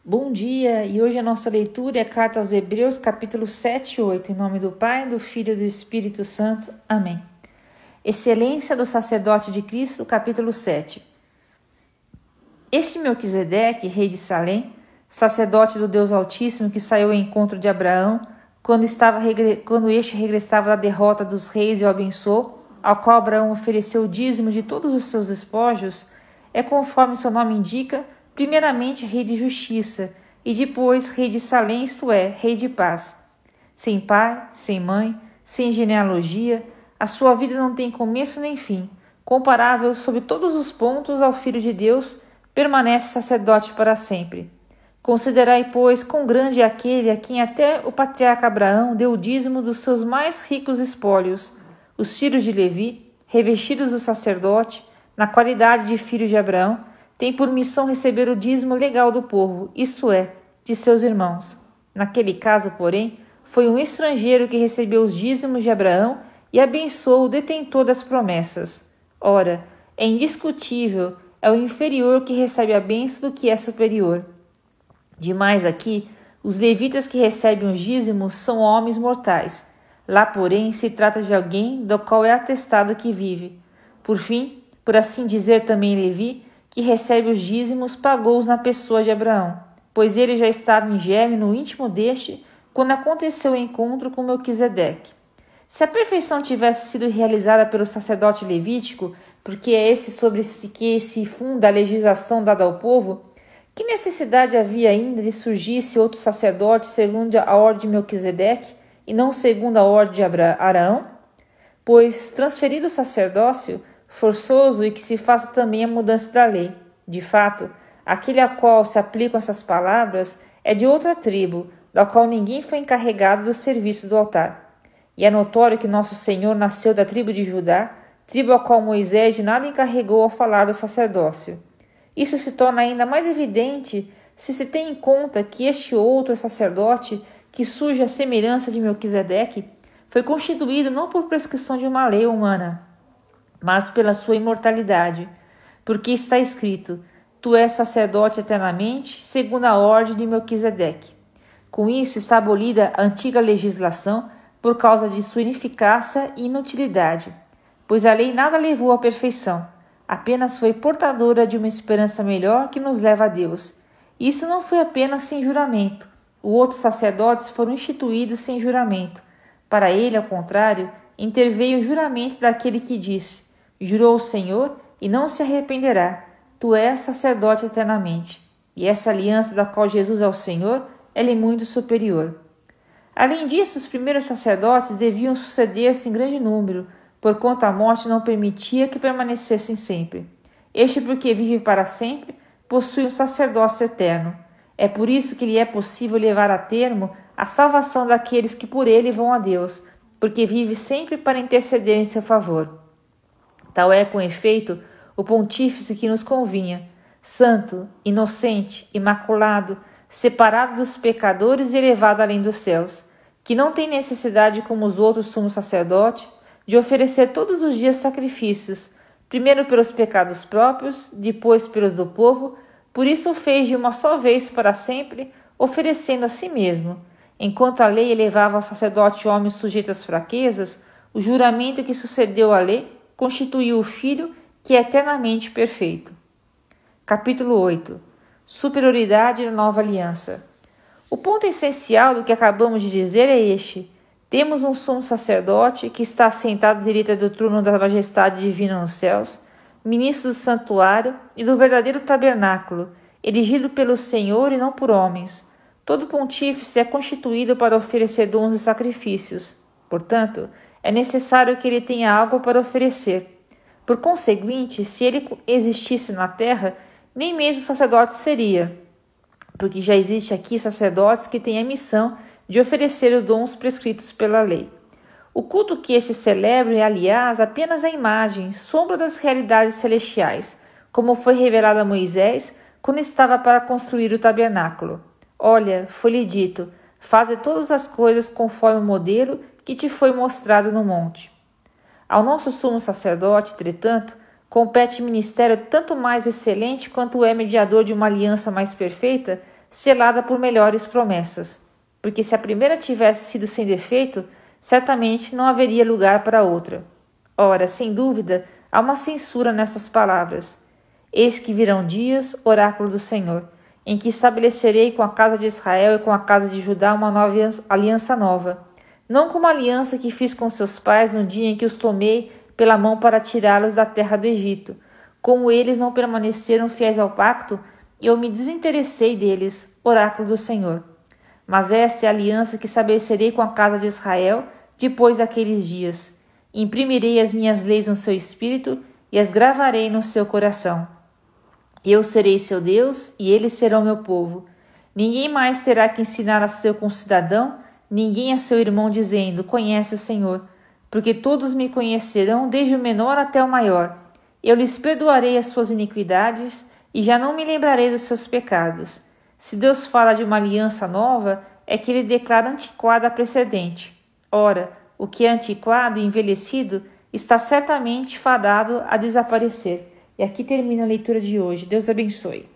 Bom dia, e hoje a nossa leitura é a carta aos Hebreus, capítulo 7 e 8, em nome do Pai, do Filho e do Espírito Santo. Amém. Excelência do sacerdote de Cristo, capítulo 7. Este Melquisedeque, rei de Salém, sacerdote do Deus Altíssimo que saiu ao encontro de Abraão, quando este regressava da derrota dos reis e o abençoou, ao qual Abraão ofereceu o dízimo de todos os seus despojos, é conforme seu nome indica, primeiramente rei de justiça, e depois rei de Salém, isto é, rei de paz. Sem pai, sem mãe, sem genealogia, a sua vida não tem começo nem fim. Comparável sob todos os pontos ao Filho de Deus, permanece sacerdote para sempre. Considerai, pois, quão grande é aquele a quem até o patriarca Abraão deu o dízimo dos seus mais ricos espólios, os filhos de Levi, revestidos do sacerdote, na qualidade de filhos de Abraão, tem por missão receber o dízimo legal do povo, isto é, de seus irmãos. Naquele caso, porém, foi um estrangeiro que recebeu os dízimos de Abraão e abençoou o detentor das promessas. Ora, é indiscutível, é o inferior que recebe a bênção do que é superior. Demais aqui, os levitas que recebem os dízimos são homens mortais. Lá, porém, se trata de alguém do qual é atestado que vive. Por fim, por assim dizer também Levi, que recebe os dízimos, pagou-os na pessoa de Abraão, pois ele já estava em germe no íntimo deste, quando aconteceu o encontro com Melquisedeque. Se a perfeição tivesse sido realizada pelo sacerdote levítico, porque é esse sobre que se funda a legislação dada ao povo, que necessidade havia ainda de surgisse outro sacerdote segundo a ordem de Melquisedeque e não segundo a ordem de Arão? Pois, transferido o sacerdócio, forçoso e que se faça também a mudança da lei. De fato, aquele a qual se aplicam essas palavras é de outra tribo, da qual ninguém foi encarregado do serviço do altar. E é notório que nosso Senhor nasceu da tribo de Judá, tribo a qual Moisés de nada encarregou ao falar do sacerdócio. Isso se torna ainda mais evidente se tem em conta que este outro sacerdote, que surge à semelhança de Melquisedeque, foi constituído não por prescrição de uma lei humana, mas pela sua imortalidade, porque está escrito: Tu és sacerdote eternamente, segundo a ordem de Melquisedeque. Com isso está abolida a antiga legislação por causa de sua ineficácia e inutilidade, pois a lei nada levou à perfeição, apenas foi portadora de uma esperança melhor que nos leva a Deus. Isso não foi apenas sem juramento. Os outros sacerdotes foram instituídos sem juramento. Para ele, ao contrário, interveio o juramento daquele que disse: Jurou o Senhor e não se arrependerá. Tu és sacerdote eternamente. E essa aliança da qual Jesus é o Senhor, ela é muito superior. Além disso, os primeiros sacerdotes deviam suceder-se em grande número, porquanto a morte não permitia que permanecessem sempre. Este, porque vive para sempre, possui um sacerdócio eterno. É por isso que lhe é possível levar a termo a salvação daqueles que por ele vão a Deus, porque vive sempre para interceder em seu favor. Tal é, com efeito, o pontífice que nos convinha, santo, inocente, imaculado, separado dos pecadores e elevado além dos céus, que não tem necessidade, como os outros sumos sacerdotes, de oferecer todos os dias sacrifícios, primeiro pelos pecados próprios, depois pelos do povo, por isso o fez de uma só vez para sempre, oferecendo a si mesmo. Enquanto a lei elevava ao sacerdote homens sujeitos às fraquezas, o juramento que sucedeu à lei constituiu o Filho, que é eternamente perfeito. Capítulo 8. Superioridade da nova aliança. O ponto essencial do que acabamos de dizer é este: temos um sumo sacerdote que está assentado à direita do trono da majestade divina nos céus, ministro do santuário e do verdadeiro tabernáculo, erigido pelo Senhor e não por homens. Todo pontífice é constituído para oferecer dons e sacrifícios. Portanto, é necessário que ele tenha algo para oferecer. Por conseguinte, se ele existisse na terra, nem mesmo sacerdote seria, porque já existe aqui sacerdotes que têm a missão de oferecer os dons prescritos pela lei. O culto que estes celebram é, aliás, apenas a imagem, sombra das realidades celestiais, como foi revelado a Moisés quando estava para construir o tabernáculo. Olha, foi-lhe dito: faze todas as coisas conforme o modelo que te foi mostrado no monte. Ao nosso sumo sacerdote, entretanto, compete ministério tanto mais excelente quanto é mediador de uma aliança mais perfeita, selada por melhores promessas. Porque se a primeira tivesse sido sem defeito, certamente não haveria lugar para outra. Ora, sem dúvida, há uma censura nessas palavras. Eis que virão dias, oráculo do Senhor, em que estabelecerei com a casa de Israel e com a casa de Judá uma nova aliança nova, não como a aliança que fiz com seus pais no dia em que os tomei pela mão para tirá-los da terra do Egito. Como eles não permaneceram fiéis ao pacto, eu me desinteressei deles, oráculo do Senhor. Mas esta é a aliança que estabelecerei com a casa de Israel depois daqueles dias. Imprimirei as minhas leis no seu espírito e as gravarei no seu coração. Eu serei seu Deus e eles serão meu povo. Ninguém mais terá que ensinar a seu concidadão, ninguém a seu irmão, dizendo: conhece o Senhor, porque todos me conhecerão, desde o menor até o maior. Eu lhes perdoarei as suas iniquidades e já não me lembrarei dos seus pecados. Se Deus fala de uma aliança nova, é que ele declara antiquada a precedente. Ora, o que é antiquado e envelhecido está certamente fadado a desaparecer. E aqui termina a leitura de hoje. Deus abençoe.